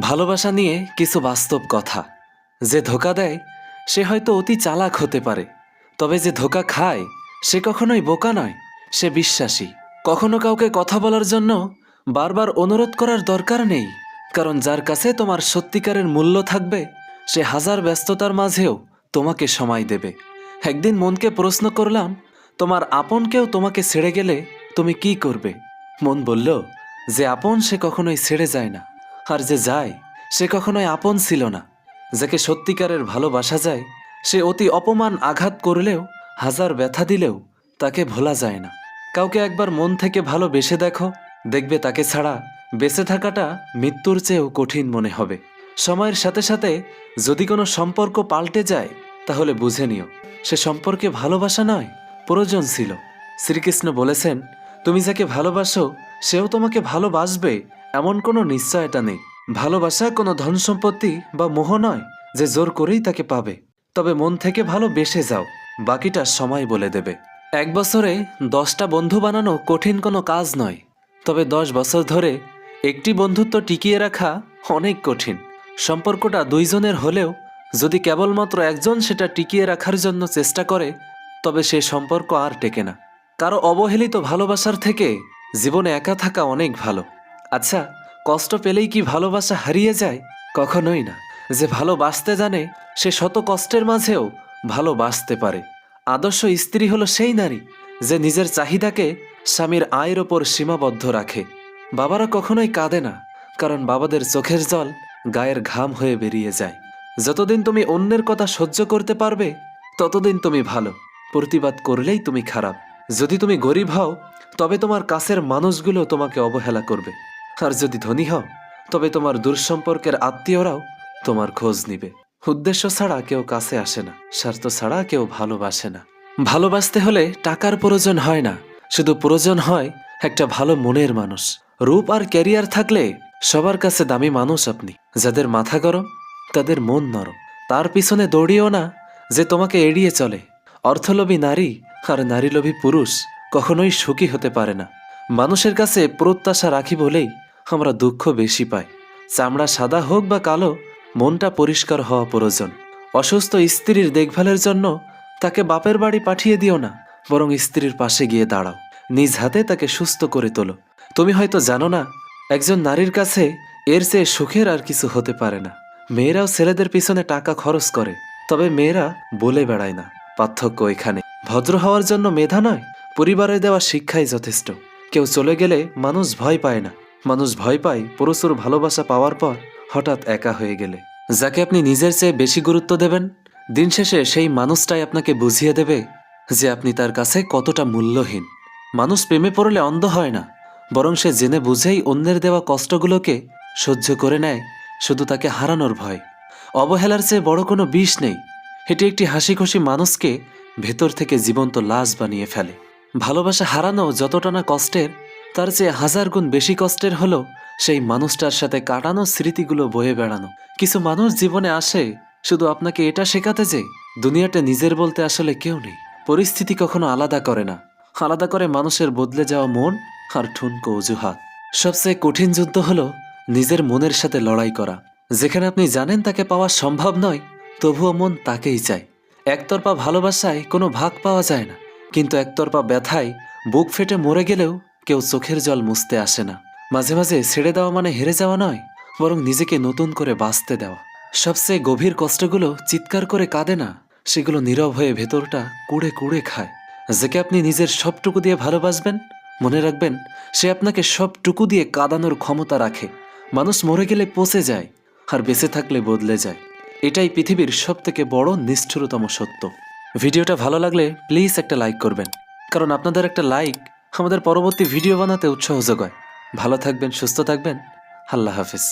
ভালোবাসা নিয়ে কিছু বাস্তব কথা। যে ধোঁকা দেয় সে হয়তো অতি চালাক হতে পারে, তবে যে ধোঁকা খায় সে কখনোই বোকা নয়, সে বিশ্বাসী। কখনো কাউকে কথা বলার জন্য বারবার অনুরোধ করার দরকার নেই, কারণ যার কাছে তোমার সত্যিকারের মূল্য থাকবে সে হাজার ব্যস্ততার মাঝেও তোমাকে সময় দেবে। একদিন মনকে প্রশ্ন করলাম, তোমার আপন কেউ তোমাকে ছেড়ে গেলে তুমি কি করবে? মন বলল, যে আপন সে কখনোই ছেড়ে যায় না, আর যে যায় সে কখনোই আপন ছিল না। যাকে সত্যিকারের ভালোবাসা যায় সে অতি অপমান আঘাত করলেও, হাজার ব্যথা দিলেও তাকে ভোলা যায় না। কাউকে একবার মন থেকে ভালোবেসে দেখো, দেখবে তাকে ছাড়া বেঁচে থাকাটা মৃত্যুর চেয়েও কঠিন মনে হবে। সময়ের সাথে সাথে যদি কোনো সম্পর্ক পাল্টে যায় তাহলে বুঝে নিও সে সম্পর্কে ভালোবাসা নয়, প্রয়োজন ছিল। শ্রীকৃষ্ণ বলেছেন, তুমি যাকে ভালোবাসো সেও তোমাকে ভালোবাসবে, এমন কোনো নিশ্চয়তা নেই। ভালোবাসা কোনো ধন সম্পত্তি বা মোহ নয় যে জোর করেই তাকে পাবে। তবে মন থেকে ভালোবেসে যাও, বাকিটা সময় বলে দেবে। এক বছরে 10টা বন্ধু বানানো কঠিন কোনো কাজ নয়, তবে 10 বছর ধরে একটি বন্ধুত্ব টিকিয়ে রাখা অনেক কঠিন। সম্পর্কটা দুইজনের হলেও যদি কেবলমাত্র একজন সেটা টিকিয়ে রাখার জন্য চেষ্টা করে তবে সে সম্পর্ক আর টেকে না। কারো অবহেলিত ভালোবাসার থেকে জীবনে একা থাকা অনেক ভালো। আচ্ছা, কষ্ট পেলেই কি ভালোবাসা হারিয়ে যায়? কখনোই না। যে ভালোবাসতে জানে সে শত কষ্টের মাঝেও ভালোবাসতে পারে। আদর্শ স্ত্রী হলো সেই নারী যে নিজের চাহিদাকে স্বামীর আয়ের ওপর সীমাবদ্ধ রাখে। বাবারা কখনোই কাঁদে না, কারণ বাবাদের চোখের জল গায়ের ঘাম হয়ে বেরিয়ে যায়। যতদিন তুমি অন্যের কথা সহ্য করতে পারবে ততদিন তুমি ভালো, প্রতিবাদ করলেই তুমি খারাপ। যদি তুমি গরিব হও তবে তোমার কাছের মানুষগুলো তোমাকে অবহেলা করবে, আর যদি ধনী হও তবে তোমার দূরসম্পর্কের আত্মীয়রাও তোমার খোঁজ নিবে। উদ্দেশ্য ছাড়া কেউ কাছে আসে না, স্বার্থ ছাড়া কেউ ভালোবাসে না। ভালোবাসতে হলে টাকার প্রয়োজন হয় না, শুধু প্রয়োজন হয় একটা ভালো মনের মানুষ। রূপ আর ক্যারিয়ার থাকলে সবার কাছে দামি মানুষ আপনি। যাদের মাথা গরম তাদের মন নরম। তার পিছনে দৌড়িও না যে তোমাকে এড়িয়ে চলে। অর্থলোভী নারী আর নারীলোভী পুরুষ কখনোই সুখী হতে পারে না। মানুষের কাছে প্রত্যাশা রাখি বলেই আমরা দুঃখ বেশি পাই। চামড়া সাদা হোক বা কালো, মনটা পরিষ্কার হওয়া প্রয়োজন। অসুস্থ স্ত্রীর দেখভালের জন্য তাকে বাপের বাড়ি পাঠিয়ে দিও না, বরং স্ত্রীর পাশে গিয়ে দাঁড়াও, নিজ হাতে তাকে সুস্থ করে তোলো। তুমি হয়তো জানো না, একজন নারীর কাছে এর চেয়ে সুখের আর কিছু হতে পারে না। মেয়েরাও ছেলেদের পিছনে টাকা খরচ করে, তবে মেয়েরা বলে বেড়ায় না। পার্থক্য এখানে। ভদ্র হওয়ার জন্য মেধা নয়, পরিবারের দেওয়া শিক্ষাই যথেষ্ট। কেউ চলে গেলে মানুষ ভয় পায় না, মানুষ ভয় পায় প্রচুর ভালোবাসা পাওয়ার পর হঠাৎ একা হয়ে গেলে। যাকে আপনি নিজের চেয়ে বেশি গুরুত্ব দেবেন, দিন শেষে সেই মানুষটাই আপনাকে বুঝিয়ে দেবে যে আপনি তার কাছে কতটা মূল্যহীন। মানুষ প্রেমে পড়লে অন্ধ হয় না, বরং সে জেনে বুঝেই অন্যের দেওয়া কষ্টগুলোকে সহ্য করে নেয়, শুধু তাকে হারানোর ভয়। অবহেলার চেয়ে বড় কোনো বিষ নেই, এটি একটি হাসি খুশি মানুষকে ভেতর থেকে জীবন্ত লাশ বানিয়ে ফেলে। ভালোবাসা হারানো যতটা না কষ্টের, তার চেয়ে হাজার গুণ বেশি কষ্টের হলো সেই মানুষটার সাথে কাটানো স্মৃতিগুলো বয়ে বেড়ানো। কিছু মানুষ জীবনে আসে শুধু আপনাকে এটা শেখাতে যে দুনিয়াটা নিজের বলতে আসলে কেউ নেই। পরিস্থিতি কখনো আলাদা করে না, আলাদা করে মানুষের বদলে যাওয়া মন আর ঠুনকো অজুহাত। সবচেয়ে কঠিন যুদ্ধ হলো নিজের মনের সাথে লড়াই করা। যেখানে আপনি জানেন তাকে পাওয়া সম্ভব নয়, তবুও মন তাকেই চায়। একতরফা ভালোবাসায় কোনো ভাগ পাওয়া যায় না, কিন্তু একতরফা ব্যথায় বুক ফেটে মরে গেলেও কেউ চোখের জল মুছতে আসে না। মাঝে মাঝে ছেড়ে দেওয়া মানে হেরে যাওয়া নয়, বরং নিজেকে নতুন করে বাঁচতে দেওয়া। সবচেয়ে গভীর কষ্টগুলো চিৎকার করে কাঁদে না, সেগুলো নীরব হয়ে ভেতরটা কুড়ে কুড়ে খায়। যাকে আপনি নিজের সবটুকু দিয়ে ভালোবাসবেন, মনে রাখবেন সে আপনাকে সবটুকু দিয়ে কাঁদানোর ক্ষমতা রাখে। মানুষ মরে গেলে পচে যায়, আর বেঁচে থাকলে বদলে যায়। এটাই পৃথিবীর সবথেকে বড় নিষ্ঠুরতম সত্য। ভিডিওটা ভালো লাগলে প্লিজ একটা লাইক করবেন, কারণ আপনাদের একটা লাইক আমাদের পরবর্তী ভিডিও বানাতে উৎসাহ যোগায়। ভালো থাকবেন, সুস্থ থাকবেন। আল্লাহ হাফেজ।